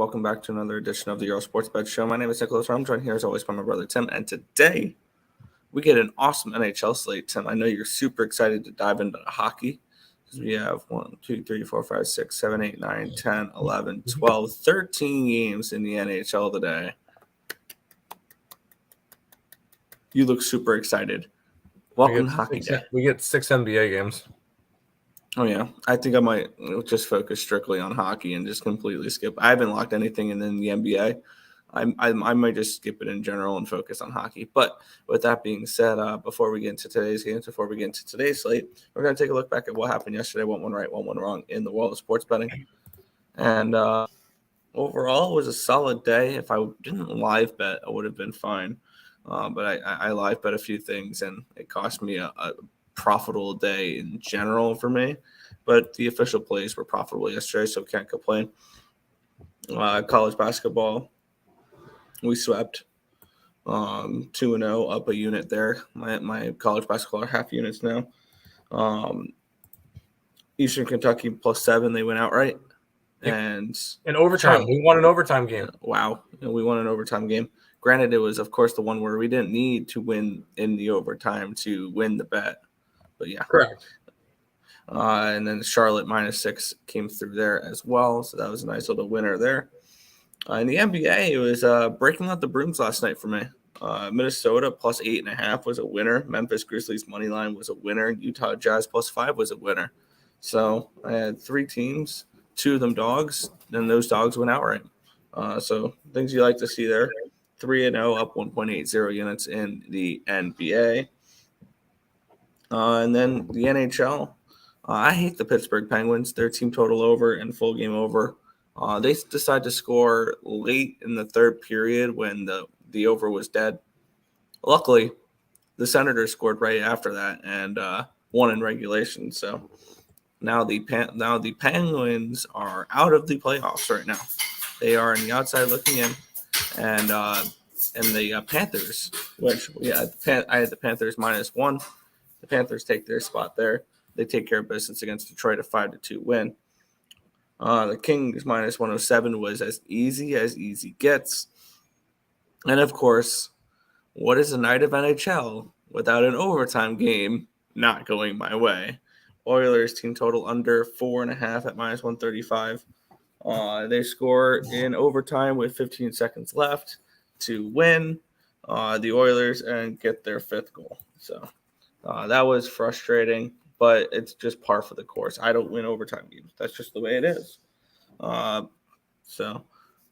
Welcome back to another edition of the Earle Sports Bet Show. My name is Nicholas. I'm joined here as always by my brother Tim, and today we get an awesome NHL slate. Tim, I know you're super excited to dive into hockey because we have 1, 2, 3, 4, 5, 6, 7, 8, 9, 10, 11, 12, 13 games in the NHL today. You look super excited. Welcome to Hockey Day. We get 6 NBA games. Oh, yeah. I think I might just focus strictly on hockey and just completely skip. I haven't locked anything in the NBA. I might just skip it in general and focus on hockey. But with that being said, before we get into today's games, before we get into today's slate, we're going to take a look back at what happened yesterday, what went right, what went wrong in the world of sports betting. And overall, it was a solid day. If I didn't live bet, I would have been fine. But I live bet a few things, and it cost me a profitable day in general for me. But the official plays were profitable yesterday, so can't complain. College basketball, we swept 2-0, up a unit there. My college basketball are half units now. Eastern Kentucky +7, they went outright. And in overtime, we won an overtime game. Wow, we won an overtime game. Granted, it was, of course, the one where we didn't need to win in the overtime to win the bet. But, yeah. Correct. And then Charlotte -6 came through there as well. So that was a nice little winner there. In the NBA, it was breaking out the brooms last night for me. Minnesota +8.5 was a winner. Memphis Grizzlies money line was a winner. Utah Jazz +5 was a winner. So I had 3 teams, 2 of them dogs, and those dogs went outright. So things you like to see there. 3-0, up 1.80 units in the NBA. And then the NHL. I hate the Pittsburgh Penguins. Their team total over and full game over. They decided to score late in the third period when the over was dead. Luckily, the Senators scored right after that and won in regulation. So now the Penguins are out of the playoffs right now. They are on the outside looking in, and the Panthers, which I had the Panthers -1. The Panthers take their spot there. They take care of business against Detroit, a 5-2 win. The Kings -107 was as easy gets. And, of course, what is a night of NHL without an overtime game not going my way? Oilers team total under 4.5 at -135. They score in overtime with 15 seconds left to win the Oilers and get their 5th goal. So that was frustrating, but it's just par for the course. I don't win overtime games. That's just the way it is. So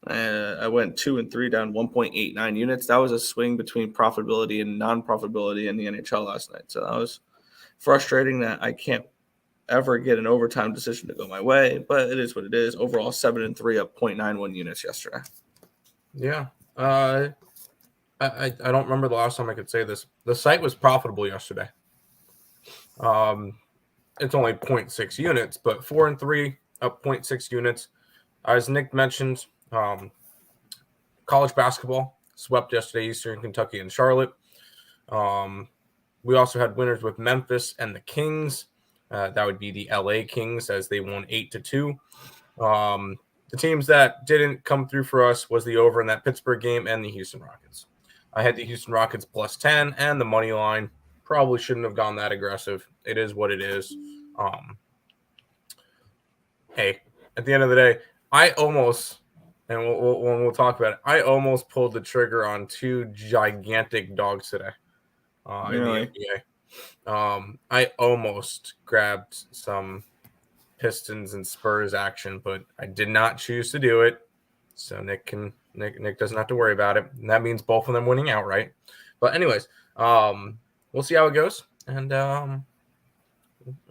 I went 2 and 3 down 1.89 units. That was a swing between profitability and non-profitability in the NHL last night. So that was frustrating that I can't ever get an overtime decision to go my way, but it is what it is. Overall, 7 and 3, up 0.91 units yesterday. Yeah. I don't remember the last time I could say this. The site was profitable yesterday. It's only 0.6 units, but 4 and 3, up 0.6 units. As Nick mentioned, college basketball swept yesterday, Eastern Kentucky and Charlotte. We also had winners with Memphis and the Kings. That would be the LA Kings, as they won 8-2. The teams that didn't come through for us was the over in that Pittsburgh game and the Houston Rockets. I had the Houston Rockets +10 and the money line. Probably shouldn't have gone that aggressive. It is what it is. Hey, at the end of the day, I almost, and we'll talk about it, I almost pulled the trigger on 2 gigantic dogs today in the NBA. I almost grabbed some Pistons and Spurs action, but I did not choose to do it. So Nick doesn't have to worry about it. And that means both of them winning outright. But anyways, we'll see how it goes, and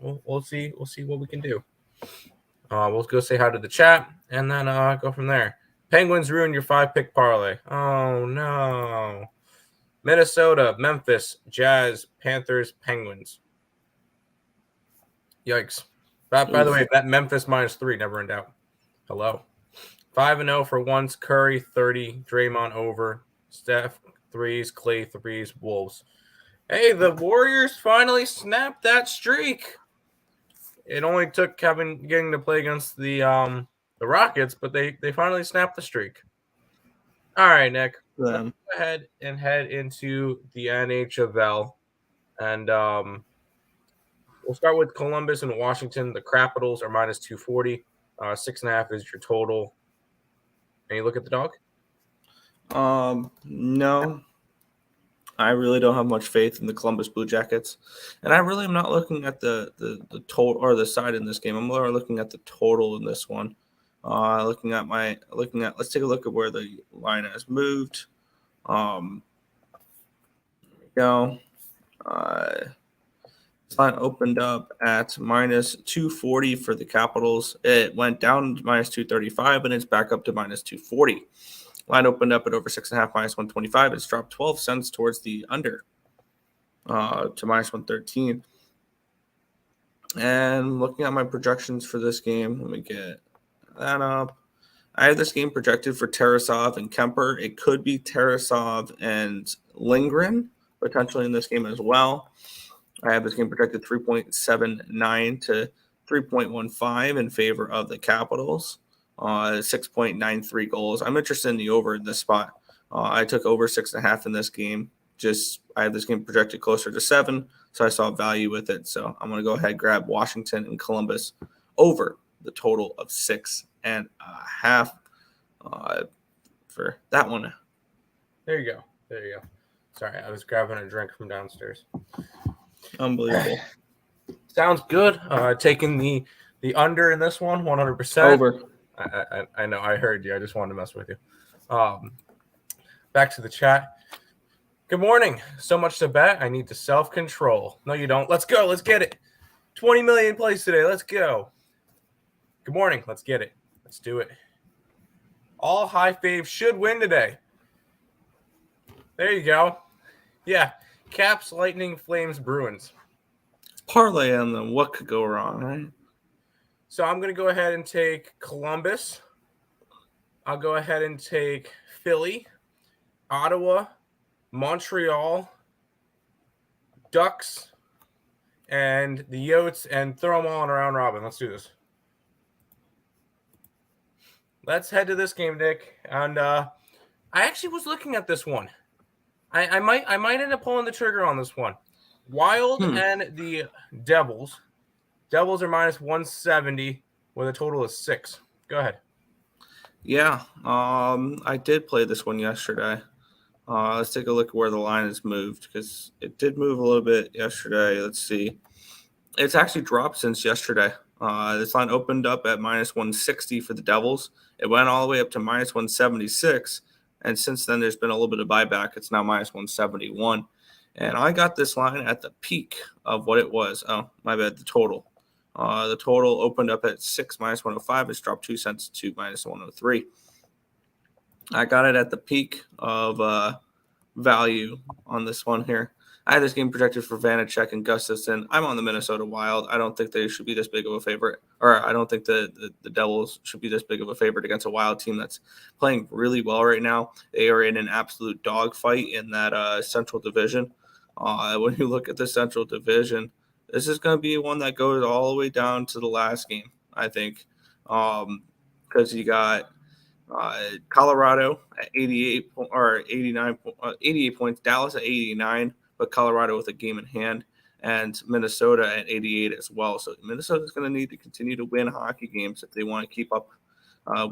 we'll see what we can do. We'll go say hi to the chat, and then go from there. Penguins ruined your 5-pick parlay. Oh no! Minnesota, Memphis, Jazz, Panthers, Penguins. Yikes! By the way, that Memphis -3 never in doubt. Hello. 5-0 for once. Curry 30. Draymond over. Steph 3s. Clay 3s. Wolves. Hey, the Warriors finally snapped that streak. It only took getting to play against the the Rockets, but they finally snapped the streak. All right, Nick. Let's go ahead and head into the NHL. And we'll start with Columbus and Washington. The Capitals are minus 240. 6.5 is your total. And you look at the dog? No. I really don't have much faith in the Columbus Blue Jackets. And I really am not looking at the total or the side in this game. I'm more looking at the total in this one. Let's take a look at where the line has moved. There we go. This line opened up at minus 240 for the Capitals. It went down to minus 235, and it's back up to minus 240. Line opened up at over 6.5, minus 125. It's dropped 12 cents towards the under to minus 113. And looking at my projections for this game, let me get that up. I have this game projected for Tarasov and Kemper. It could be Tarasov and Lindgren potentially in this game as well. I have this game projected 3.79 to 3.15 in favor of the Capitals. 6.93 goals. I'm interested in the over in this spot. I took over 6.5 in this game. I have this game projected closer to 7, so I saw value with it. So I'm going to go ahead and grab Washington and Columbus over the total of 6.5 for that one. There you go. Sorry, I was grabbing a drink from downstairs. Unbelievable. Sounds good. Taking the under in this one, 100%. Over. I know. I heard you. I just wanted to mess with you. Back to the chat. Good morning. So much to bet. I need to self-control. No, you don't. Let's go. Let's get it. 20 million plays today. Let's go. Good morning. Let's get it. Let's do it. All high faves should win today. There you go. Yeah. Caps, Lightning, Flames, Bruins. Parlay on them. What could go wrong, right? So I'm going to go ahead and take Columbus. I'll go ahead and take Philly, Ottawa, Montreal, Ducks, and the Yotes, and throw them all in a round robin. Let's do this. Let's head to this game, Nick. And I actually was looking at this one. I might end up pulling the trigger on this one. Wild and the Devils. Devils are minus 170 with a total of 6. Go ahead. Yeah, I did play this one yesterday. Let's take a look at where the line has moved because it did move a little bit yesterday. Let's see. It's actually dropped since yesterday. This line opened up at minus 160 for the Devils. It went all the way up to minus 176. And since then, there's been a little bit of buyback. It's now minus 171. And I got this line at the peak of what it was. Oh, my bad, the total. The total opened up at 6 minus 105. It's dropped 2 cents to minus 103. I got it at the peak of value on this one here. I had this game projected for Vanacek and Gustafsson. I'm on the Minnesota Wild. I don't think they should be this big of a favorite. Or I don't think the Devils should be this big of a favorite against a Wild team that's playing really well right now. They are in an absolute dogfight in that Central Division. When you look at the Central Division, this is going to be one that goes all the way down to the last game, I think, because you got Colorado at 88 or 89, 88 points, Dallas at 89, but Colorado with a game in hand, and Minnesota at 88 as well. So Minnesota is going to need to continue to win hockey games if they want to keep up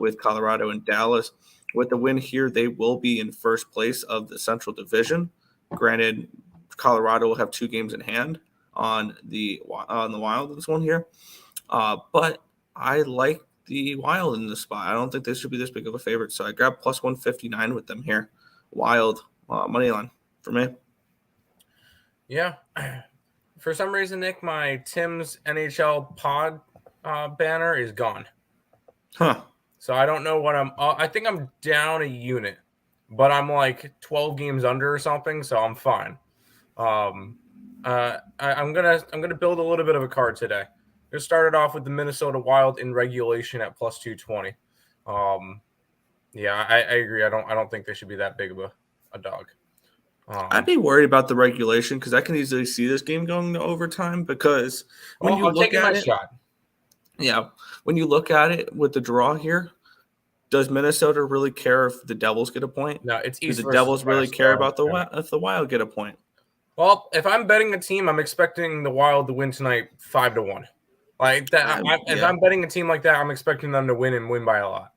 with Colorado and Dallas. With the win here, they will be in first place of the Central Division. Granted, Colorado will have 2 games in hand on the Wild in this one here, but I like the Wild in this spot. I don't think they should be this big of a favorite, so I grabbed plus 159 with them here. Wild money line for me. Yeah, for some reason, Nick, my Tim's NHL pod banner is gone. Huh. So I don't know what I think I'm down a unit, but I'm like 12 games under or something, so I'm fine. I'm gonna build a little bit of a card today. Just started off with the Minnesota Wild in regulation at plus 220. Yeah, I agree. I don't think they should be that big of a dog. I'd be worried about the regulation because I can easily see this game going to overtime because when you look at it, Yeah. When you look at it with the draw here, does Minnesota really care if the Devils get a point? No, it's Do East the versus Devils really West, care so, about if the Wild get a point? Well, if I'm betting a team, I'm expecting the Wild to win tonight 5-1. Like that. If I'm betting a team like that, I'm expecting them to win and win by a lot.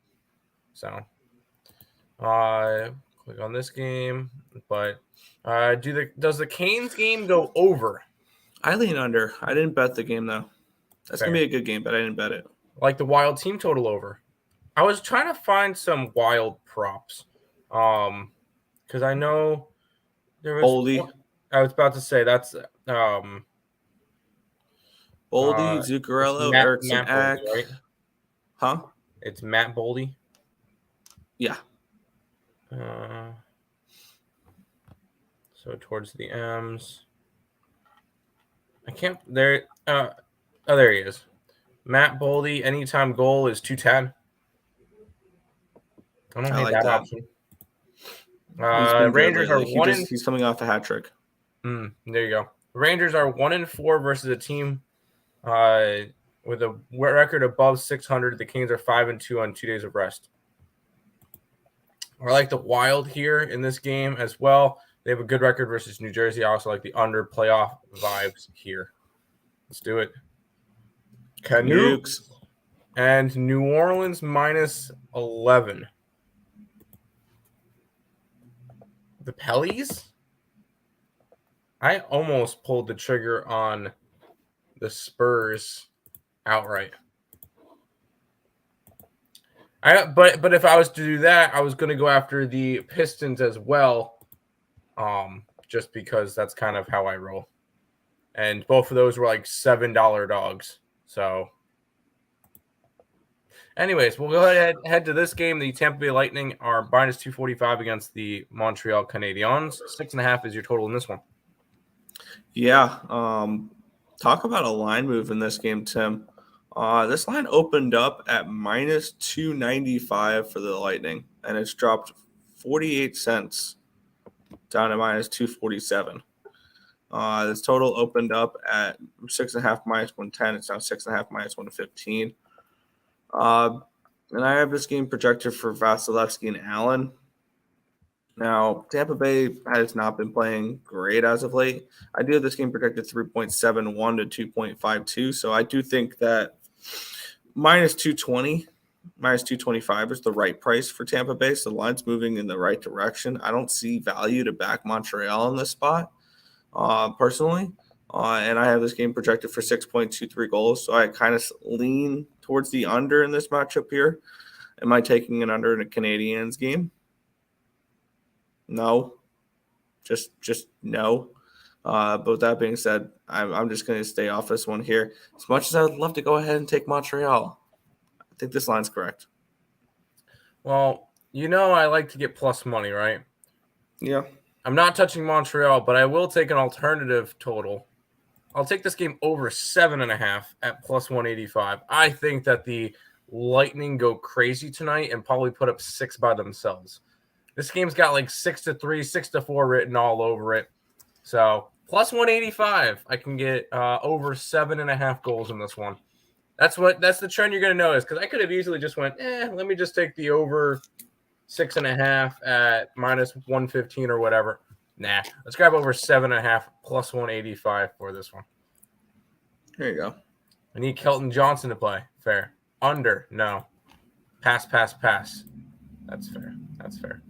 So, click on this game. But does the Canes game go over? I lean under. I didn't bet the game though. That's Fair. gonna be a good game, but I didn't bet it. Like the Wild team total over. I was trying to find some Wild props, because I know there was. Boldy, I was about to say that's Boldy, it's Zuccarello, Matt Erickson, Boldy, Ek. right? Huh? It's Matt Boldy. Yeah. So towards the M's. I can't there. There he is. Matt Boldy. Anytime goal is 210. I don't hate like that that option. He's been good Rangers are lately. He's coming off a hat trick. There you go. Rangers are 1-4 versus a team with a record above 600. The Canes are 5-2 on 2 days of rest. I like the Wild here in this game as well. They have a good record versus New Jersey. I also like the under playoff vibes here. Let's do it. Canucks and New Orleans -11. The Parleys? I almost pulled the trigger on the Spurs outright. But if I was to do that, I was going to go after the Pistons as well, just because that's kind of how I roll. And both of those were like $7 dogs. So, anyways, we'll go ahead and head to this game. The Tampa Bay Lightning are -245 against the Montreal Canadiens. 6.5 is your total in this one. Yeah. Talk about a line move in this game, Tim. This line opened up at -295 for the Lightning, and it's dropped 48 cents down to -247. This total opened up at 6.5 -110. It's now 6.5 -115. And I have this game projected for Vasilevsky and Allen. Now, Tampa Bay has not been playing great as of late. I do have this game projected 3.71 to 2.52. So I do think that -220, -225 is the right price for Tampa Bay. So the line's moving in the right direction. I don't see value to back Montreal in this spot, personally. And I have this game projected for 6.23 goals. So I kind of lean towards the under in this matchup here. Am I taking an under in a Canadiens game? No, just no. But with that being said, I'm just going to stay off this one here. As much as I would love to go ahead and take Montreal, I think this line's correct. Well, I like to get plus money, right? Yeah. I'm not touching Montreal, but I will take an alternative total. I'll take this game over 7.5 at +185. I think that the Lightning go crazy tonight and probably put up 6 by themselves. This game's got like 6-3, 6-4 written all over it. So +185, I can get over 7.5 goals in this one. That's the trend you're going to notice, because I could have easily just went, let me just take the over 6.5 at -115 or whatever. Nah, let's grab over 7.5 +185 for this one. There you go. I need Kelton Johnson to play. Fair. Under, no. Pass. That's fair.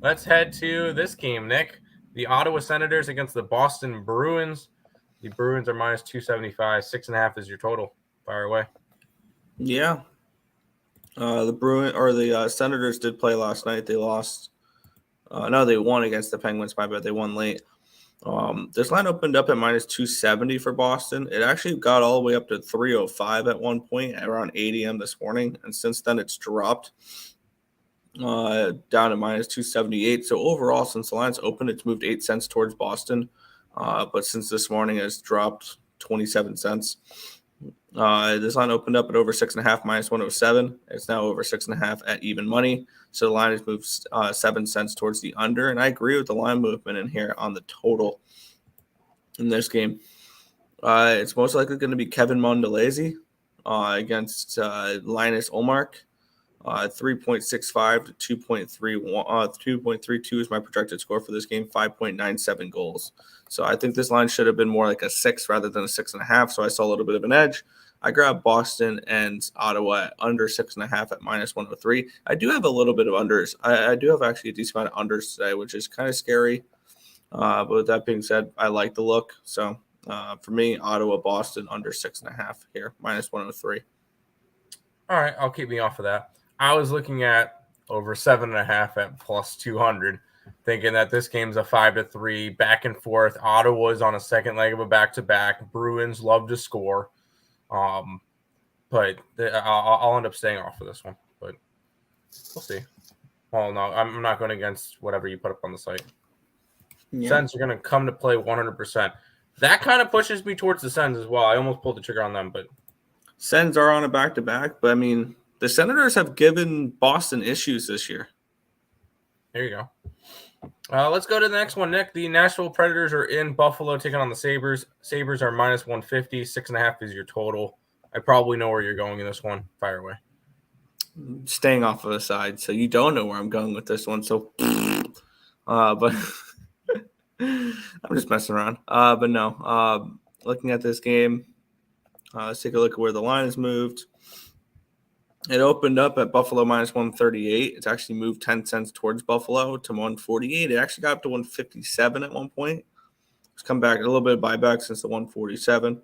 Let's head to this game, Nick. The Ottawa Senators against the Boston Bruins. The Bruins are -275. 6.5 is your total. Fire away. Yeah. The Senators did play last night. They lost. No, they won against the Penguins. My bad. They won late. This line opened up at -270 for Boston. It actually got all the way up to 305 at one point around 8 a.m. this morning. And since then, it's dropped down to -278. So overall, since the line's opened, it's moved 8 cents towards Boston. But since this morning, it's dropped 27 cents. This line opened up at over 6.5 -107. It's now over 6.5 at even money. So the line has moved 7 cents towards the under. And I agree with the line movement in here on the total in this game. It's most likely going to be Kevin Mondelezi. against Linus Olmark. 3.65 to 2.31. 2.32 is my projected score for this game. 5.97 goals. So I think this line should have been more like a 6 rather than a 6.5. So I saw a little bit of an edge. I grabbed Boston and Ottawa at under 6.5 at -103. I do have a little bit of unders. I do have actually a decent amount of unders today, which is kind of scary. But with that being said, I like the look. So for me, Ottawa, Boston under 6.5 here, -103. All right, I'll keep me off of that. I was looking at over 7.5 at +200, thinking that this game's a 5-3 back and forth. Ottawa's on a second leg of a back-to-back. Bruins love to score, but I'll end up staying off of this one. But we'll see. Well, no, I'm not going against whatever you put up on the site. Yeah. Sens are going to come to play 100%. That kind of pushes me towards the Sens as well. I almost pulled the trigger on them, but Sens are on a back-to-back. But I mean, the Senators have given Boston issues this year. There you go. Let's go to the next one, Nick. The Nashville Predators are in Buffalo taking on the Sabres. Sabres are -150. 6.5 is your total. I probably know where you're going in this one. Fire away. Staying off of the side, so you don't know where I'm going with this one. So, but I'm just messing around. But no, looking at this game, let's take a look at where the line has moved. It opened up at Buffalo -138. It's actually moved 10 cents towards Buffalo to 148. It actually got up to 157 at one point. It's come back a little bit of buyback since the 147.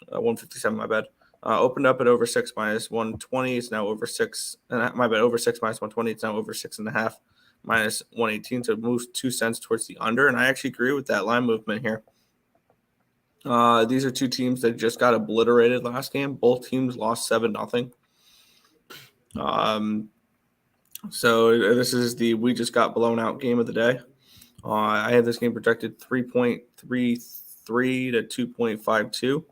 157, my bad. Opened up at over 6 -120. It's now over 6. My bad, over 6 -120. It's now over 6.5 -118. So it moves 2 cents towards the under. And I actually agree with that line movement here. These are two teams that just got obliterated last game. Both teams lost 7-0. So this is the we just got blown out game of the day. I have this game projected 3.33 to 2.52.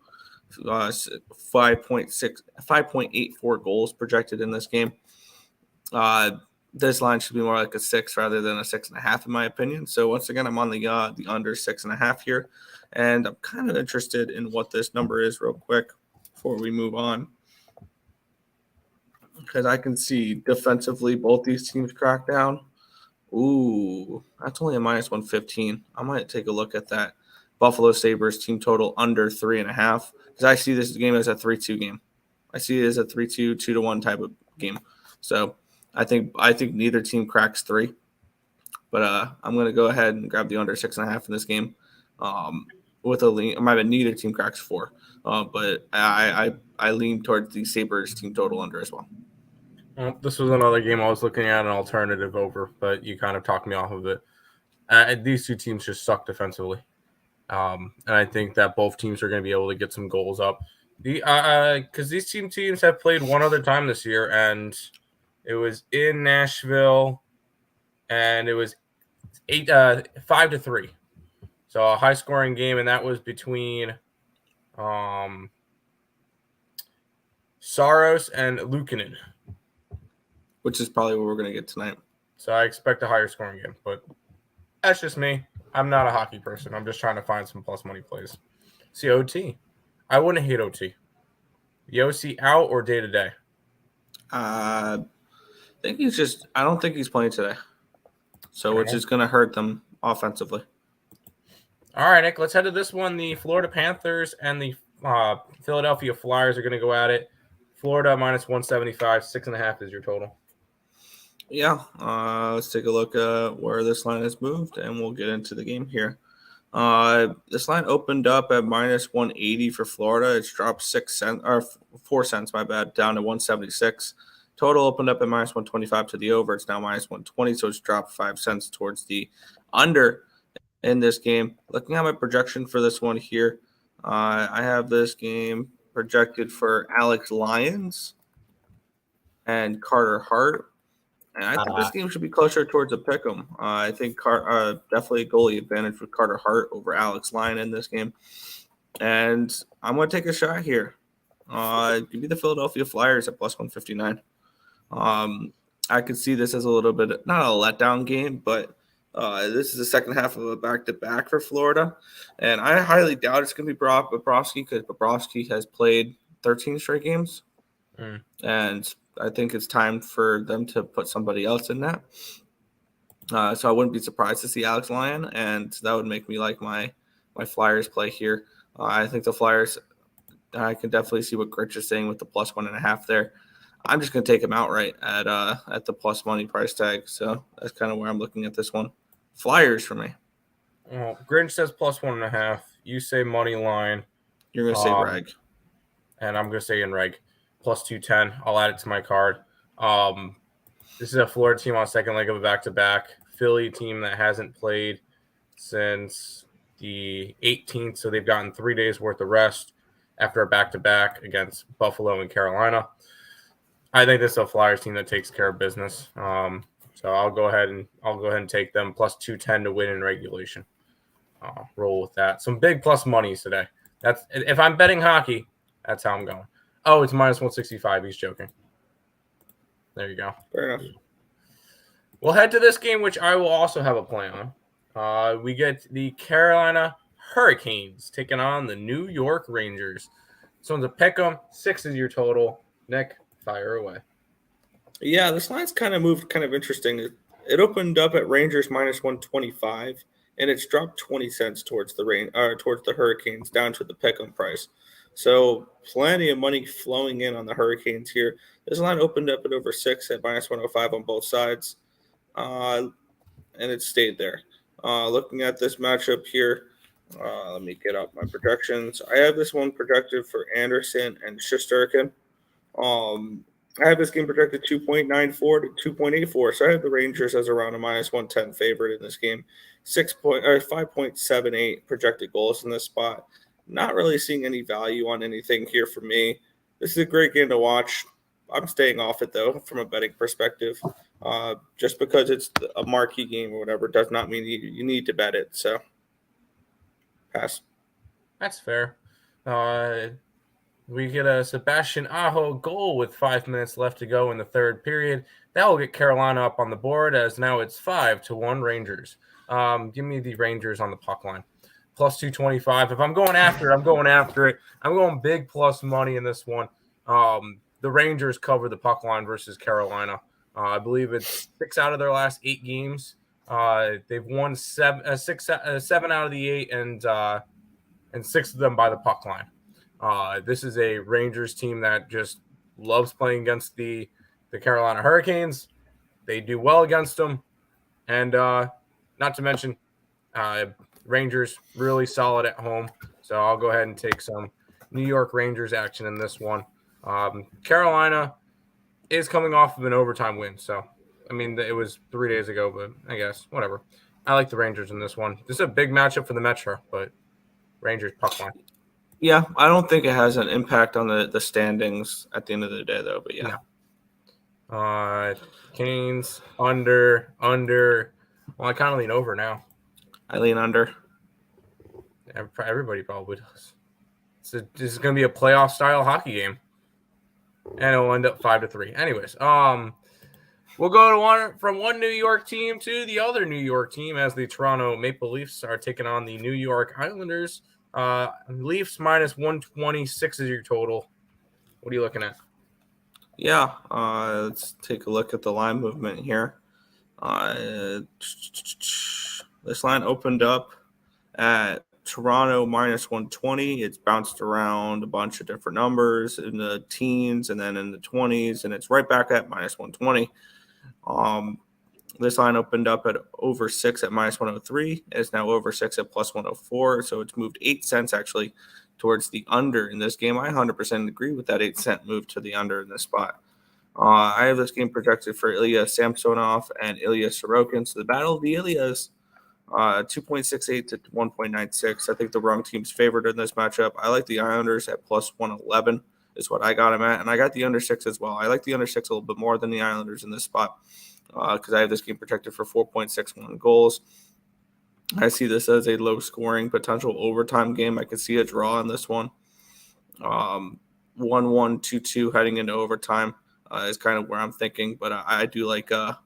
5.84 goals projected in this game. This line should be more like a 6 rather than a 6.5 in my opinion. So once again, I'm on the under 6.5 here, and I'm kind of interested in what this number is real quick before we move on, because I can see defensively both these teams crack down. Ooh, that's only a -115. I might take a look at that. Buffalo Sabres team total under 3.5, because I see this game as a 3-2 game. I see it as a 3-2, 2-1 type of game. So I think neither team cracks 3, but I'm going to go ahead and grab the under 6.5 in this game. With a lean, neither team cracks 4, but I lean towards the Sabres team total under as well. Well, this was another game I was looking at an alternative over, but you kind of talked me off of it. These two teams just suck defensively. And I think that both teams are going to be able to get some goals up. Because these teams have played one other time this year, and it was in Nashville, and it was 5-3. So a high-scoring game, and that was between Saros and Luukkonen, which is probably what we're going to get tonight. So I expect a higher scoring game, but that's just me. I'm not a hockey person. I'm just trying to find some plus money plays. See, OT. I wouldn't hate OT. Yossi out or day-to-day? I don't think he's playing today. So which is going to hurt them offensively. All right, Nick, let's head to this one. The Florida Panthers and the Philadelphia Flyers are going to go at it. Florida -175, 6.5 is your total. Yeah, let's take a look at where this line has moved, and we'll get into the game here. This line opened up at -180 for Florida. It's dropped 4 cents, my bad, down to 176. Total opened up at -125 to the over. It's now -120, so it's dropped 5 cents towards the under in this game. Looking at my projection for this one here, I have this game projected for Alex Lyons and Carter Hart. And I think this game should be closer towards a pick'em. I think definitely a goalie advantage with Carter Hart over Alex Lyon in this game. And I'm going to take a shot here. Give me the Philadelphia Flyers at +159. I could see this as a little bit, not a letdown game, but this is the second half of a back-to-back for Florida. And I highly doubt it's going to be Bobrovsky, because Bobrovsky has played 13 straight games And I think it's time for them to put somebody else in that. So I wouldn't be surprised to see Alex Lyon, and that would make me like my Flyers play here. I think the Flyers, I can definitely see what Gritch is saying with the +1.5 there. I'm just going to take him outright at the plus money price tag. So that's kind of where I'm looking at this one. Flyers for me. Well, Grinch says +1.5. You say money line. You're going to say reg. And I'm going to say in reg. +210. I'll add it to my card. This is a Florida team on second leg of a back-to-back. Philly team that hasn't played since the 18th, so they've gotten 3 days worth of rest after a back-to-back against Buffalo and Carolina. I think this is a Flyers team that takes care of business. So I'll go ahead and take them +210 to win in regulation. Roll with that. Some big plus monies today. That's if I'm betting hockey, that's how I'm going. Oh, it's -165. He's joking. There you go. Fair enough. We'll head to this game, which I will also have a play on. We get the Carolina Hurricanes taking on the New York Rangers. This one's a pick 'em. 6 is your total. Nick, fire away. Yeah, this line's kind of moved kind of interesting. It opened up at Rangers -125, and it's dropped 20 cents towards the Hurricanes down to the pick'em price. So plenty of money flowing in on the Hurricanes here. This line opened up at over 6 at -105 on both sides, and it stayed there. Looking at this matchup here, let me get up my projections. I have this one projected for Anderson and Shesterkin. I have this game projected 2.94 to 2.84, so I have the Rangers as around a -110 favorite in this game. 5.78 projected goals in this spot. Not really seeing any value on anything here for me. This is a great game to watch. I'm staying off it, though, from a betting perspective. Just because it's a marquee game or whatever does not mean you need to bet it. So, pass. That's fair. We get a Sebastian Aho goal with 5 minutes left to go in the third period. That will get Carolina up on the board as now it's 5-1 Rangers. Give me the Rangers on the puck line. +225. If I'm going after it, I'm going after it. I'm going big plus money in this one. The Rangers cover the puck line versus Carolina. I believe it's 6 out of their last 8 games. They've won 7 out of the 8, and 6 of them by the puck line. This is a Rangers team that just loves playing against the Carolina Hurricanes. They do well against them. And not to mention, Rangers really solid at home. So I'll go ahead and take some New York Rangers action in this one. Carolina is coming off of an overtime win. So, I mean, it was 3 days ago, but I guess, whatever. I like the Rangers in this one. This is a big matchup for the Metro, but Rangers puck line. Yeah, I don't think it has an impact on the standings at the end of the day, though. But yeah. No. Canes under. Well, I kind of lean over now. I lean under. Everybody probably does. So this is going to be a playoff style hockey game, and it'll end up 5-3. Anyways, we'll go from one New York team to the other New York team as the Toronto Maple Leafs are taking on the New York Islanders. Leafs -126 is your total. What are you looking at? Yeah, let's take a look at the line movement here. This line opened up at Toronto -120. It's bounced around a bunch of different numbers in the teens and then in the 20s, and it's right back at -120. This line opened up at over 6 at -103. It's now over 6 at +104. So it's moved 8 cents actually towards the under in this game. I 100% agree with that 8-cent move to the under in this spot. I have this game projected for Ilya Samsonov and Ilya Sorokin. So the battle of the Ilyas, 2.68 to 1.96. I think the wrong team's favored in this matchup. I like the Islanders at +111 is what I got them at. And I got the under 6 as well. I like the under 6 a little bit more than the Islanders in this spot because I have this game projected for 4.61 goals. I see this as a low-scoring potential overtime game. I could see a draw in this one. 1-1, 2-2 heading into overtime is kind of where I'm thinking. But I do like the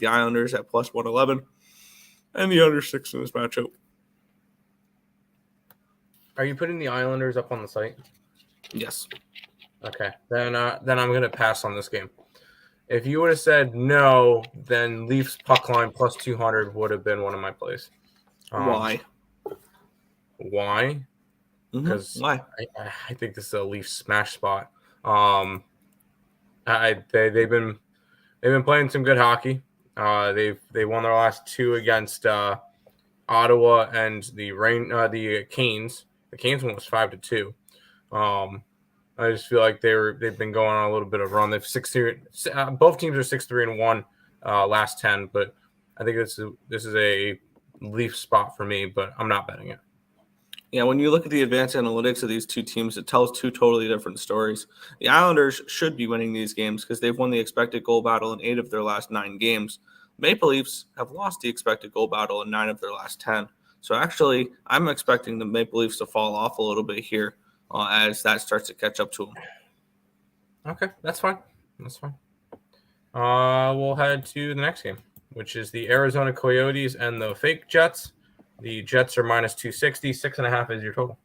Islanders at +111 and the under 6 in this matchup. Are you putting the Islanders up on the site? Yes. Okay. Then I'm gonna pass on this game. If you would have said no, then Leafs puck line plus 200 would have been one of my plays. Why? Why? Because Why? I think this is a Leafs smash spot. They've been playing some good hockey. They won their last two against Ottawa and the Canes. The Canes one was 5-2. I just feel like they've been going on a little bit of a run. They've 6-3. Both teams are 6-3-1 last 10, but I think this is a Leaf spot for me, but I'm not betting it. Yeah, when you look at the advanced analytics of these two teams, it tells two totally different stories. The Islanders should be winning these games because they've won the expected goal battle in 8 of their last 9 games. Maple Leafs have lost the expected goal battle in 9 of their last 10. So actually, I'm expecting the Maple Leafs to fall off a little bit here as that starts to catch up to them. Okay, that's fine. That's fine. We'll head to the next game, which is the Arizona Coyotes and the fake Jets. The Jets are minus 260. 6.5 is your total.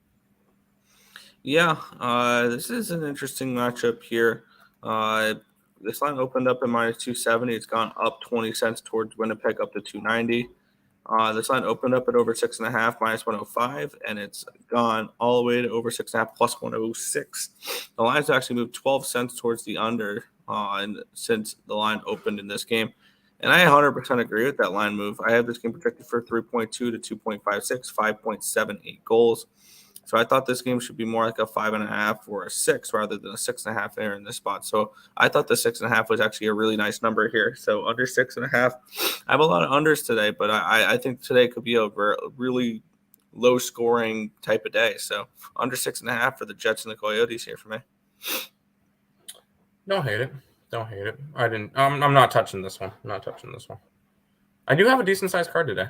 Yeah, this is an interesting matchup here. This line opened up at minus 270. It's gone up 20 cents towards Winnipeg up to 290. This line opened up at over 6.5 minus 105, and it's gone all the way to over 6.5 plus 106. The line's actually moved 12 cents towards the under and since the line opened in this game. And I 100% agree with that line move. I have this game projected for 3.2 to 2.56, 5.78 goals. So I thought this game should be more like a 5.5 or a 6 rather than a 6.5 there in this spot. So I thought the 6.5 was actually a really nice number here. So under 6.5. I have a lot of unders today, but I think today could be a really low scoring type of day. So under 6.5 for the Jets and the Coyotes here for me. Don't hate it. Don't hate it. I'm not touching this one. I do have a decent sized card today.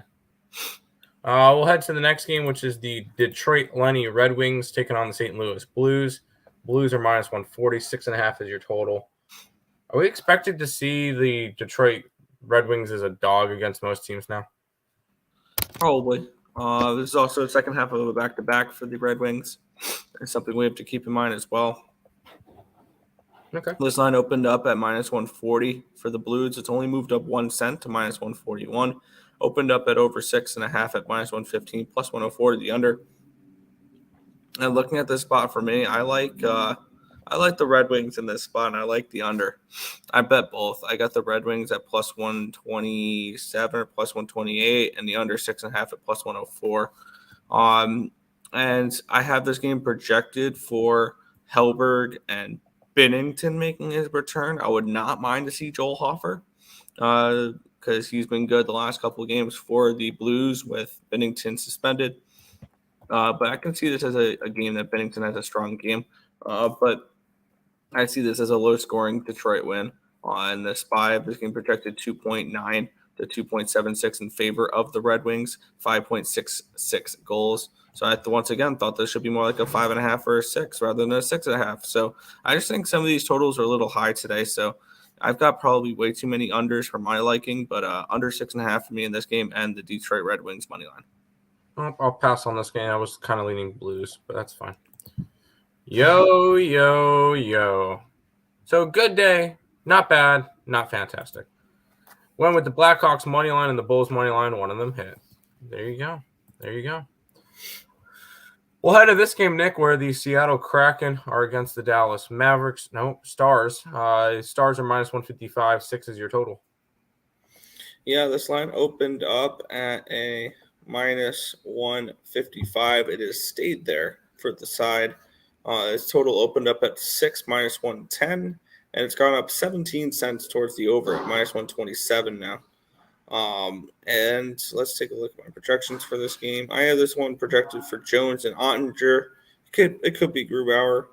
We'll head to the next game, which is the Detroit Lenny Red Wings taking on the St. Louis Blues. Blues are minus 140. 6.5 is your total. Are we expected to see the Detroit Red Wings as a dog against most teams now? Probably. This is also the second half of a back-to-back for the Red Wings. It's something we have to keep in mind as well. Okay. This line opened up at minus 140 for the Blues. It's only moved up 1 cent to minus 141. Opened up at over 6.5 at minus 115, plus 104 to the under. And looking at this spot for me, I like the Red Wings in this spot, and I like the under. I bet both. I got the Red Wings at plus 127 or plus 128, and the under 6.5 at plus 104. And I have this game projected for Hellberg and Binnington making his return. I would not mind to see Joel Hofer because he's been good the last couple of games for the Blues with Binnington suspended. But I can see this as a game that Binnington has a strong game. But I see this as a low-scoring Detroit win. On the SPY, this game projected 2.9 to 2.76 in favor of the Red Wings, 5.66 goals. So I once again thought this should be more like a 5.5 or a 6 rather than a 6.5. So I just think some of these totals are a little high today. So I've got probably way too many unders for my liking, but under 6.5 for me in this game and the Detroit Red Wings money line. I'll pass on this game. I was kind of leaning Blues, but that's fine. Yo. So good day. Not bad. Not fantastic. Went with the Blackhawks money line and the Bulls money line. One of them hit. There you go. We'll head to this game, Nick, where the Seattle Kraken are against the Dallas Mavericks. No, Stars. Stars are minus 155. 6 is your total. Yeah, this line opened up at a minus 155. It has stayed there for the side. Its total opened up at 6 minus 110, and it's gone up 17 cents towards the over at minus 127 now. And let's take a look at my projections for this game. I have this one projected for Jones and Ottinger. It could be Grubauer.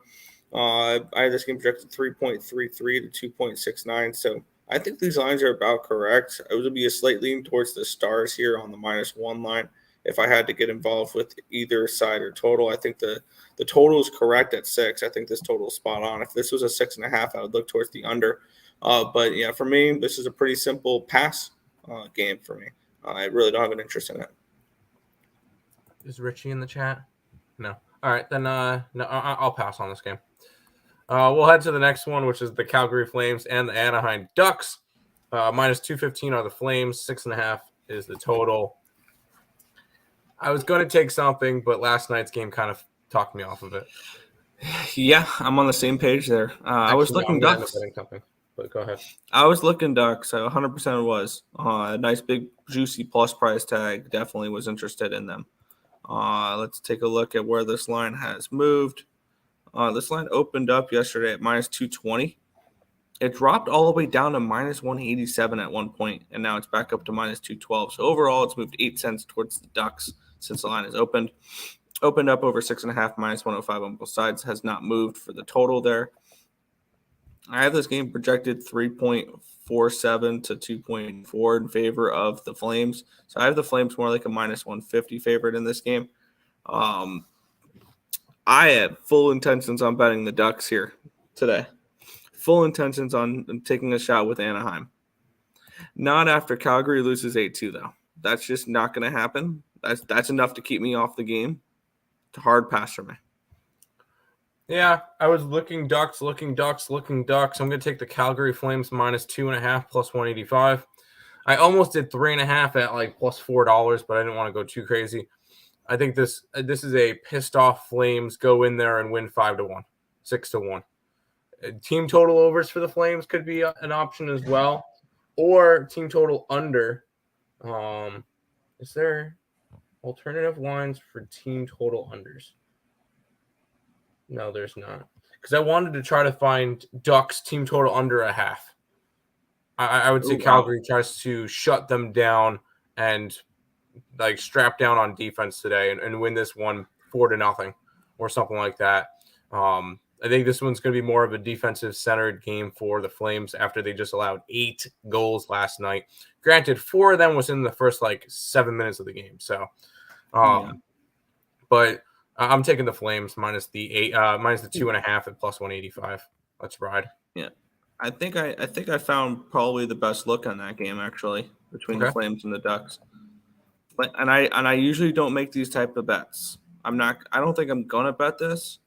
I have this game projected 3.33 to 2.69. So I think these lines are about correct. It would be a slight lean towards the Stars here on the minus 1 line. If I had to get involved with either side or total, I think the total is correct at 6. I think this total is spot on. If this was a 6.5, I would look towards the under. But yeah, for me, this is a pretty simple pass game for me. I really don't have an interest in it. Is Richie in the chat? No. All right, then no, I'll pass on this game. We'll head to the next one, which is the Calgary Flames and the Anaheim Ducks. Minus 215 are the Flames. 6.5 is the total. I was going to take something, but last night's game kind of talked me off of it. Yeah, I'm on the same page there. I was looking Ducks. Something, but go ahead. I was looking Ducks. I 100% was. A nice big juicy plus price tag. Definitely was interested in them. Let's take a look at where this line has moved. This line opened up yesterday at minus 220. It dropped all the way down to minus 187 at one point, and now it's back up to minus 212. So overall, it's moved 8 cents towards the Ducks since the line has opened. Opened up over 6.5, minus 105 on both sides. Has not moved for the total there. I have this game projected 3.47 to 2.4 in favor of the Flames. So I have the Flames more like a minus 150 favorite in this game. I have full intentions on betting the Ducks here today. Full intentions on taking a shot with Anaheim. Not after Calgary loses 8-2, though. That's just not going to happen. That's enough to keep me off the game. It's a hard pass for me. Yeah, I was looking Ducks. I'm going to take the Calgary Flames minus 2.5 plus 185. I almost did 3.5 at like plus $4, but I didn't want to go too crazy. I think this is a pissed off Flames go in there and win 5-1, 6-1. Team total overs for the Flames could be an option as well, or team total under. Is there alternative lines for team total unders? No, there's not. Because I wanted to try to find Ducks team total under a half. I would say Calgary tries to shut them down and like strap down on defense today and win this one 4-0 or something like that. I think this one's going to be more of a defensive centered game for the Flames after they just allowed 8 goals last night. Granted, 4 of them was in the first 7 minutes of the game. So, but I'm taking the Flames minus the 2.5 at plus 185. Let's ride. Yeah, I think I found probably the best look on that game actually between the Flames and the Ducks. And I usually don't make these type of bets. I don't think I'm gonna bet this.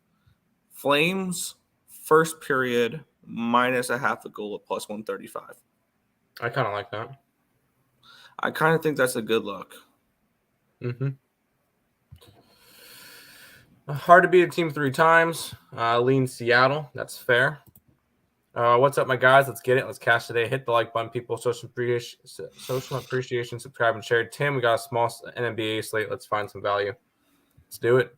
Flames first period minus a half a goal at plus 135. I kind of like that. I kind of think that's a good look. Mm-hmm. Hard to beat a team 3 times. Lean Seattle. That's fair. What's up, my guys? Let's get it. Let's cash today. Hit the like button, people. Social appreciation, subscribe, and share. Tim, we got a small NBA slate. Let's find some value. Let's do it.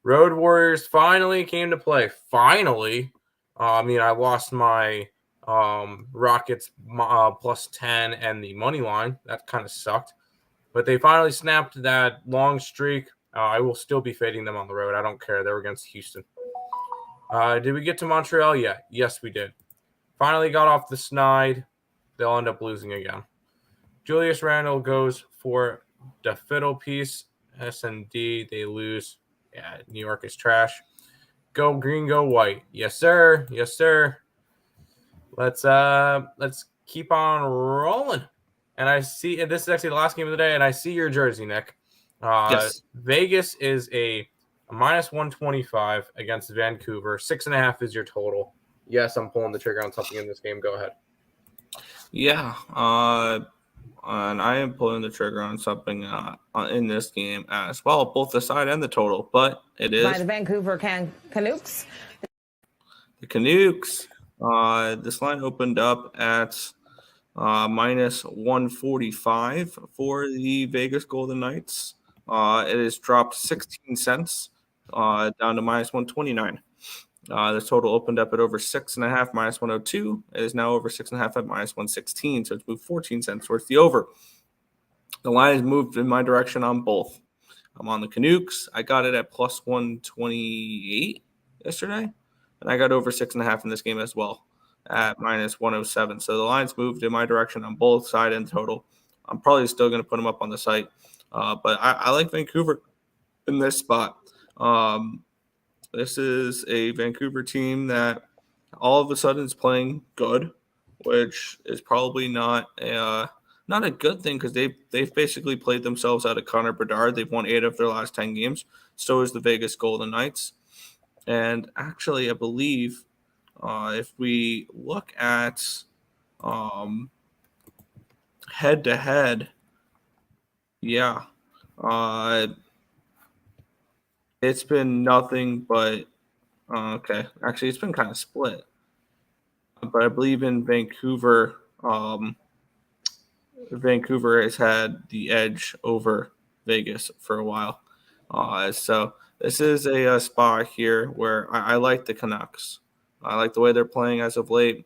Road Warriors finally came to play. Finally. I lost my Rockets plus 10 and the money line. That kind of sucked. But they finally snapped that long streak. I will still be fading them on the road. I don't care. They were against Houston. Did we get to Montreal yet? Yes, we did. Finally got off the snide. They'll end up losing again. Julius Randle goes for the fiddle piece. S&D, they lose. Yeah, New York is trash. Go green, go white. Yes, sir. Yes, sir. Let's keep on rolling. And I see this is actually the last game of the day, and I see your jersey, Nick. Yes. Vegas is a minus 125 against Vancouver. 6.5 is your total. Yes, I'm pulling the trigger on something in this game. Go ahead. Yeah. And I am pulling the trigger on something in this game as well, both the side and the total. But it is by the Vancouver Canucks. The Canucks. This line opened up at minus 145 for the Vegas Golden Knights. It has dropped 16 cents down to minus 129. The total opened up at over 6.5, minus 102. It is now over 6.5 at minus 116. So it's moved 14 cents towards the over. The line has moved in my direction on both. I'm on the Canucks. I got it at plus 128 yesterday. And I got over 6.5 in this game as well at minus 107. So the line's moved in my direction on both side and total. I'm probably still going to put them up on the site. But I like Vancouver in this spot. This is a Vancouver team that all of a sudden is playing good, which is probably not a good thing because they've basically played themselves out of Connor Bedard. They've won 8 of their last 10 games. So is the Vegas Golden Knights. And actually, I believe If we look at head-to-head, yeah, it's been nothing but okay. Actually, it's been kind of split, but I believe in Vancouver, Vancouver has had the edge over Vegas for a while. So this is a spot here where I like the Canucks. I like the way they're playing as of late,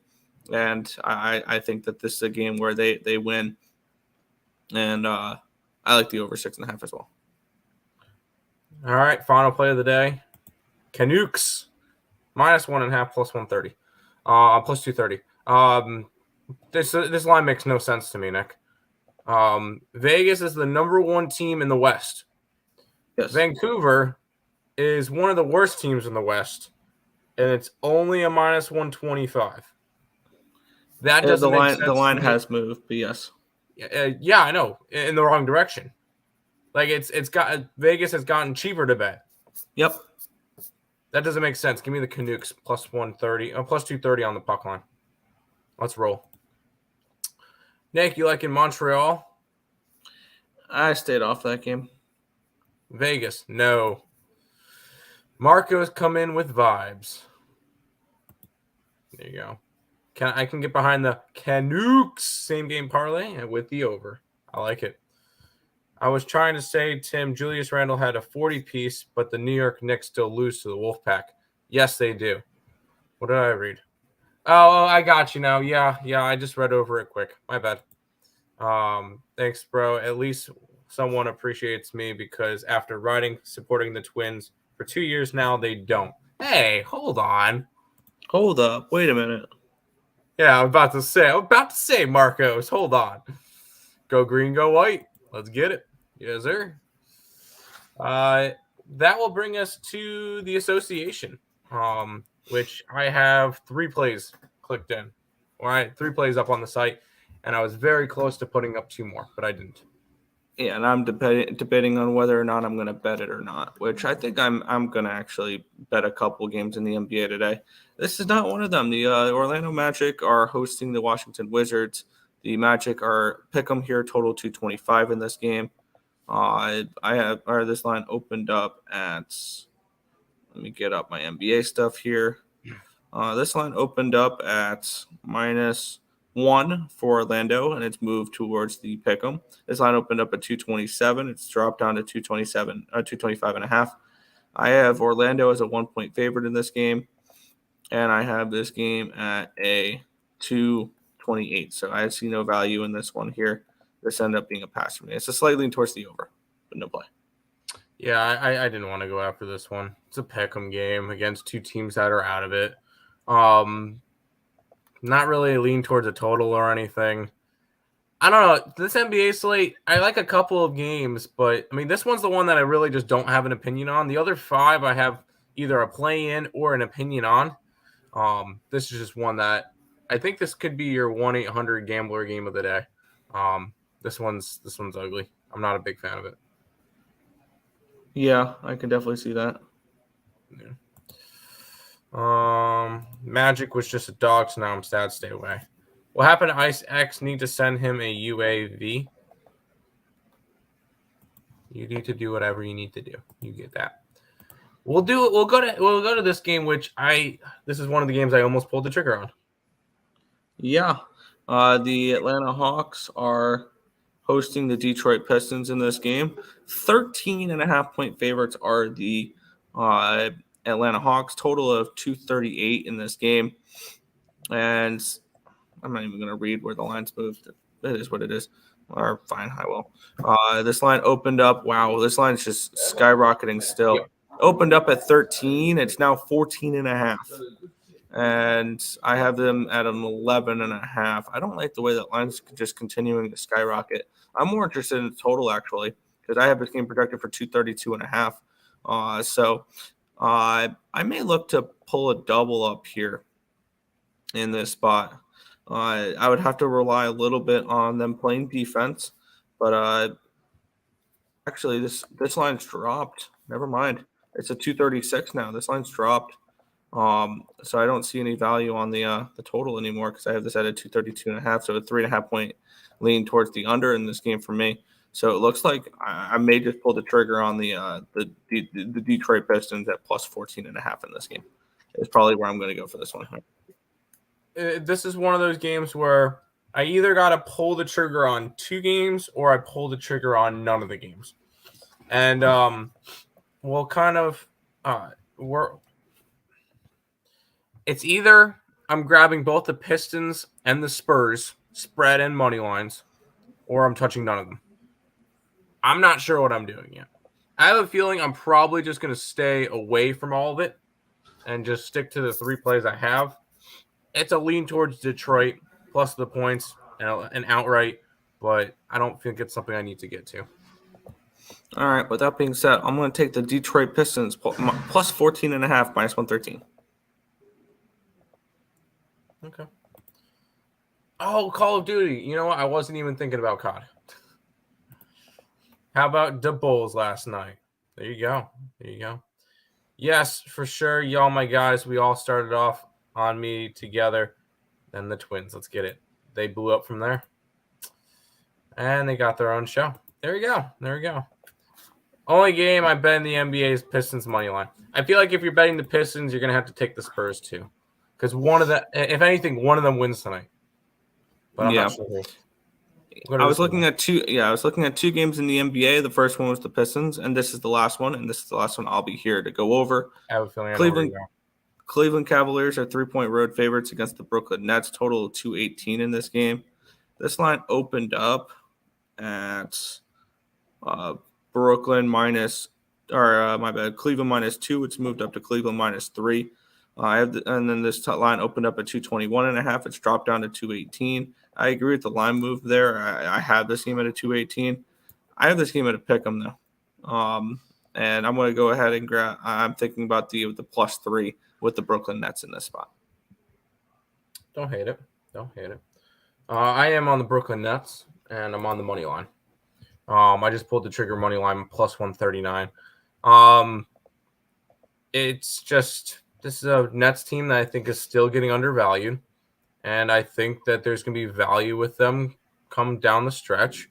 and I think that this is a game where they win, and I like the over 6.5 as well. All right, final play of the day. Canucks -1.5 plus 130. Plus 230. This line makes no sense to me, Nick. Vegas is the number 1 team in the West. Yes. Vancouver is one of the worst teams in the West, and it's only a -125. That doesn't make sense. The line has moved, but yes. Yeah, I know, in the wrong direction. Like Vegas has gotten cheaper to bet. Yep. That doesn't make sense. Give me the Canucks plus 130, plus 230 on the puck line. Let's roll. Nick, you like in Montreal? I stayed off that game. Vegas, no. Marco's come in with vibes. There you go. I can get behind the Canucks same game parlay with the over. I like it. I was trying to say, Tim, Julius Randle had a 40-piece, but the New York Knicks still lose to the Wolfpack. Yes, they do. What did I read? Oh, I got you now. Yeah, I just read over it quick. My bad. Thanks, bro. At least someone appreciates me because after supporting the Twins for 2 years now, they don't. Hey, hold on. Hold up. Wait a minute. Yeah, I'm about to say, Marcos. Hold on. Go green, go white. Let's get it. Yes, sir. That will bring us to the association, which I have 3 plays clicked in. All right, 3 plays up on the site, and I was very close to putting up 2 more, but I didn't. Yeah, and I'm debating on whether or not I'm going to bet it or not, which I think I'm going to actually bet a couple games in the NBA today. This is not one of them. The Orlando Magic are hosting the Washington Wizards. The Magic are pick 'em here, total 225 in this game. This line opened up at. Let me get up my NBA stuff here. This line opened up at -1 for Orlando, and it's moved towards the pick'em. This line opened up at 227. It's dropped down to 225.5. I have Orlando as a 1-point favorite in this game, and I have this game at a 228. So I see no value in this one here. This ended up being a pass for me. It's a slight lean towards the over, but no play. Yeah, I didn't want to go after this one. It's a pick'em game against 2 teams that are out of it. Not really a lean towards a total or anything. I don't know. This NBA slate, I like a couple of games, but I mean, this one's the one that I really just don't have an opinion on. The other 5, I have either a play in or an opinion on. This is just one that I think this could be your 1-800 gambler game of the day. This one's ugly. I'm not a big fan of it. Yeah, I can definitely see that. Yeah. Magic was just a dog, so now I'm sad. Stay away. What happened to Ice X? Need to send him a UAV. You need to do whatever you need to do. You get that. We'll do it. We'll go to this game, which this is one of the games I almost pulled the trigger on. Yeah. The Atlanta Hawks are hosting the Detroit Pistons in this game. 13.5-point favorites are the Atlanta Hawks. Total of 238 in this game. And I'm not even going to read where the line's moved. It is what it is. Or fine, I will. This line opened up. Wow, this line's just skyrocketing still. Yep. Opened up at 13. It's now 14.5. And I have them at an 11.5. I don't like the way that line's just continuing to skyrocket. I'm more interested in the total, actually, because I have this game projected for 232.5. So I may look to pull a double up here in this spot. I would have to rely a little bit on them playing defense, but actually this line's dropped. Never mind. It's a 236 now. This line's dropped. So I don't see any value on the total anymore because I have this at a 232.5, so a 3.5 point lean towards the under in this game for me. So it looks like I may just pull the trigger on the Detroit Pistons at plus 14.5 in this game. It's probably where I'm going to go for this one. This is one of those games where I either got to pull the trigger on 2 games or I pull the trigger on none of the games. And it's either I'm grabbing both the Pistons and the Spurs spread and money lines, or I'm touching none of them. I'm not sure what I'm doing yet. I have a feeling I'm probably just going to stay away from all of it and just stick to the 3 plays I have. It's a lean towards Detroit plus the points and outright, but I don't think it's something I need to get to. All right. With that being said, I'm going to take the Detroit Pistons plus 14.5 minus 113. Okay. Oh, Call of Duty. You know what? I wasn't even thinking about COD. How about the Bulls last night? There you go. Yes, for sure. Y'all, my guys, we all started off on me together. Then the Twins. Let's get it. They blew up from there. And they got their own show. There we go. Only game I bet in the NBA is Pistons money line. I feel like if you're betting the Pistons, you're going to have to take the Spurs too. Because if anything, one of them wins tonight. But I'm not sure who. I was looking at 2 games in the NBA. The first one was the Pistons, and this is the last one. And this is the last one I'll be here to go over. I have a feeling Cleveland Cavaliers are 3-point road favorites against the Brooklyn Nets. Total of 218 in this game. This line opened up at Cleveland minus 2. It's moved up to Cleveland minus 3. And then this line opened up at 221.5. It's dropped down to 218. I agree with the line move there. I have this game at a 218. I have this game at a pick'em though. And I'm going to go ahead and grab. I'm thinking about the plus 3 with the Brooklyn Nets in this spot. Don't hate it. I am on the Brooklyn Nets, and I'm on the money line. I just pulled the trigger money line plus 139. It's just this is a Nets team that I think is still getting undervalued, and I think that there's going to be value with them come down the stretch,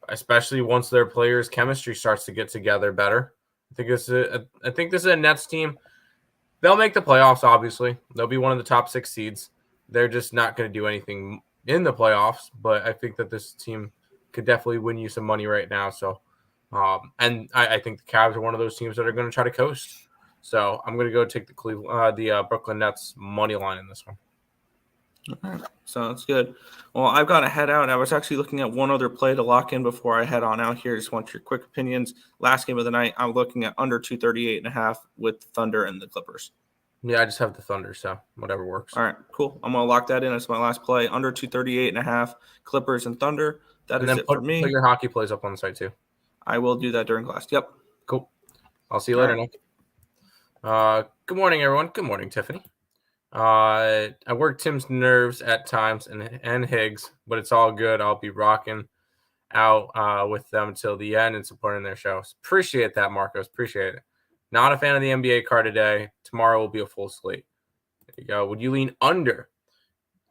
especially once their players' chemistry starts to get together better. I think this is a Nets team. They'll make the playoffs, obviously. They'll be one of the top 6 seeds. They're just not going to do anything in the playoffs, but I think that this team could definitely win you some money right now. So, and I think the Cavs are one of those teams that are going to try to coast. So I'm going to go take the Brooklyn Nets money line in this one. All right. Sounds good. Well, I've got to head out. I was actually looking at one other play to lock in before I head on out here. Just want your quick opinions. Last game of the night, I'm looking at under 238.5 with Thunder and the Clippers. Yeah, I just have the Thunder, so whatever works. All right, cool. I'm going to lock that in as my last play. Under 238.5, Clippers and Thunder. That is it for me. Put your hockey plays up on the site too. I will do that during class. Yep. Cool. I'll see you later, Nick. Good morning, everyone. Good morning, Tiffany. I work Tim's nerves at times and Higgs, but it's all good. I'll be rocking out with them till the end and supporting their shows. Appreciate that, Marcos. Appreciate it. Not a fan of the NBA card today. Tomorrow will be a full slate. There you go. Would you lean under?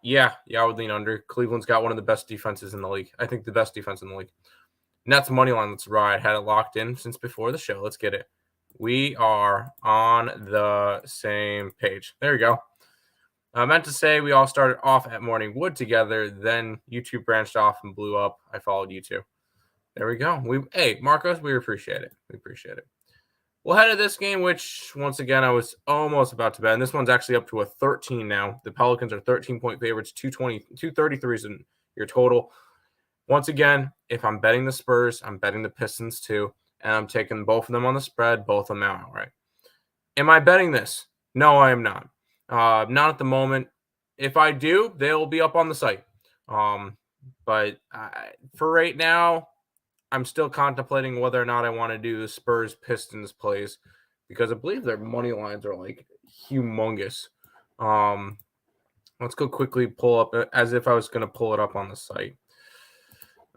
Yeah, I would lean under. Cleveland's got one of the best defenses in the league. I think the best defense in the league. Nets money line. Let's ride. Had it locked in since before the show. Let's get it. We are on the same page. There you go. I meant to say we all started off at Morning Wood together. Then YouTube branched off and blew up. I followed you too. There we go. Hey, Marcos, we appreciate it. We'll head to this game, which, once again, I was almost about to bet. And this one's actually up to a 13 now. The Pelicans are 13-point favorites, 233 is in your total. Once again, if I'm betting the Spurs, I'm betting the Pistons too. And I'm taking both of them on the spread, both of them outright. Am I betting this? No, I am not. Not at the moment. If I do, they'll be up on the site. But for right now, I'm still contemplating whether or not I want to do the Spurs-Pistons plays because I believe their money lines are like humongous. Let's go quickly pull up as if I was going to pull it up on the site.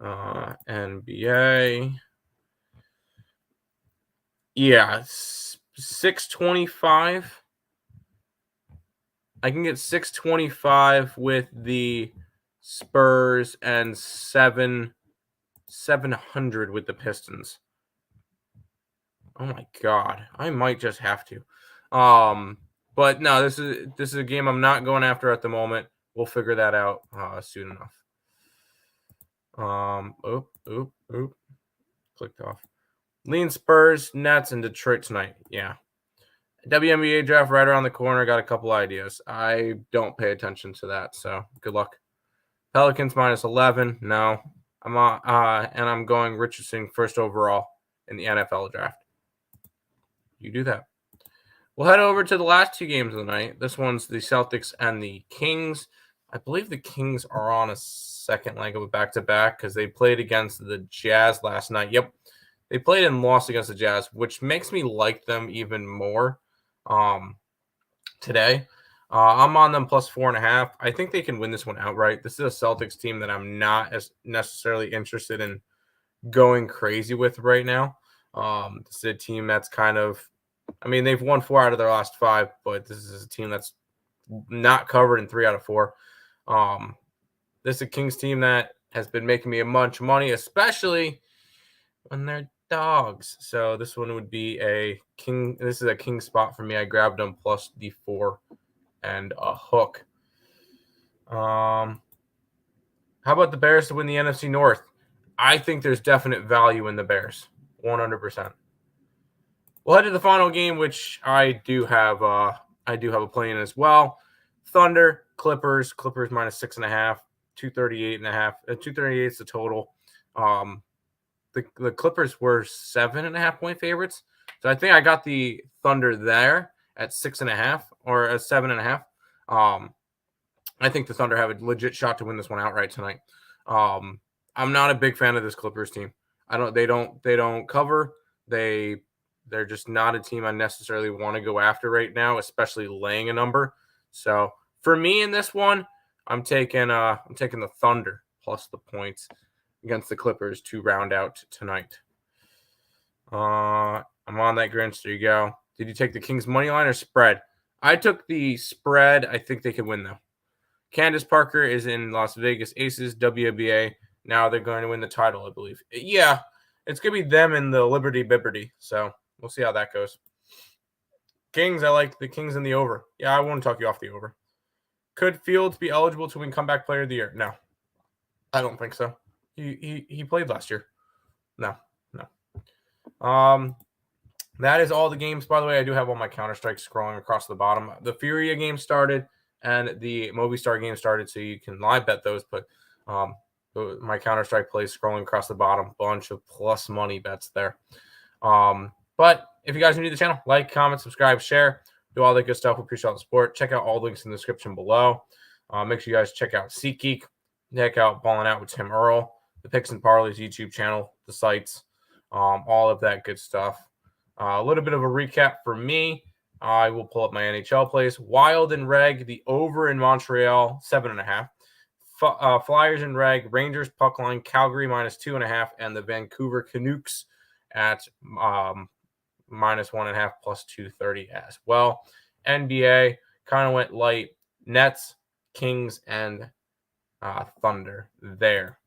NBA. Yeah, 625. I can get 625 with the Spurs and 700 with the Pistons. Oh my God, I might just have to. But no, this is a game I'm not going after at the moment. We'll figure that out soon enough. Clicked off. Lean Spurs, Nets, and Detroit tonight. Yeah. WNBA draft right around the corner. Got a couple ideas. I don't pay attention to that, so good luck. Pelicans -11. No. I'm going Richardson first overall in the NFL draft. You do that. We'll head over to the last two games of the night. This one's the Celtics and the Kings. I believe the Kings are on a second leg of a back-to-back because they played against the Jazz last night. Yep. They played and lost against the Jazz, which makes me like them even more today. I'm on them +4.5. I think they can win this one outright. This is a Celtics team that I'm not as necessarily interested in going crazy with right now. This is a team that's kind of, they've won 4 out of their last 5, but this is a team that's not covered in 3 out of 4. This is a Kings team that has been making me a bunch of money, especially when they're dogs. So this one would be a King. This is a King spot for me. I grabbed them plus the 4 and a hook. How about the Bears to win the NFC North? I think there's definite value in the Bears, 100%. We'll head to the final game, which I do have a play in as well. Thunder, Clippers -6.5, 238.5. 238 is the total. The Clippers were 7.5 point favorites, so I think I got the Thunder there at 6.5 or at 7.5. I think the Thunder have a legit shot to win this one outright tonight. I'm not a big fan of this Clippers team. They don't cover. They're just not a team I necessarily want to go after right now, especially laying a number. So for me in this one, I'm taking the Thunder plus the points against the Clippers to round out tonight. I'm on that, Grinch. There you go. Did you take the Kings money line or spread? I took the spread. I think they can win though. Candace Parker is in Las Vegas Aces, WNBA. Now they're going to win the title, I believe. Yeah, it's going to be them and the Liberty Bibberty. So we'll see how that goes. Kings, I like the Kings in the over. Yeah, I won't talk you off the over. Could Fields be eligible to win Comeback Player of the Year? No, I don't think so. He played last year. No. That is all the games. By the way, I do have all my Counter-Strike scrolling across the bottom. The Furia game started and the Movistar game started, so you can live bet those. But my Counter-Strike plays scrolling across the bottom. Bunch of plus money bets there. But if you guys are new to the channel, like, comment, subscribe, share, do all that good stuff. We appreciate all the support. Check out all the links in the description below. Make sure you guys check out SeatGeek. Check out Ballin Out with Tim Earle, the Picks and Parleys YouTube channel, the sites, all of that good stuff. A little bit of a recap for me. I will pull up my NHL plays. Wild and Reg, the over in Montreal, 7.5. Flyers and Reg, Rangers puck line, Calgary -2.5, and the Vancouver Canucks at -1.5 plus 230 as well. NBA kind of went light. Nets, Kings, and Thunder there.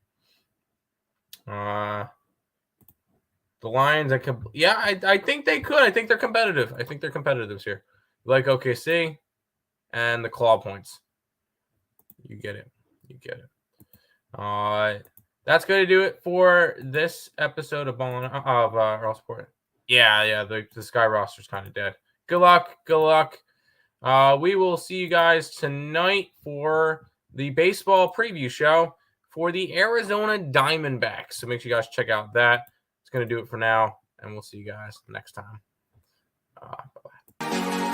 The Lions, I think they could. I think they're competitive. I think they're competitive here. Like OKC and the Claw points. You get it. That's going to do it for this episode of Earle Sport. Yeah. The Sky roster's kind of dead. Good luck. We will see you guys tonight for the baseball preview show for the Arizona Diamondbacks. So make sure you guys check out that. It's going to do it for now, and we'll see you guys next time. Bye-bye.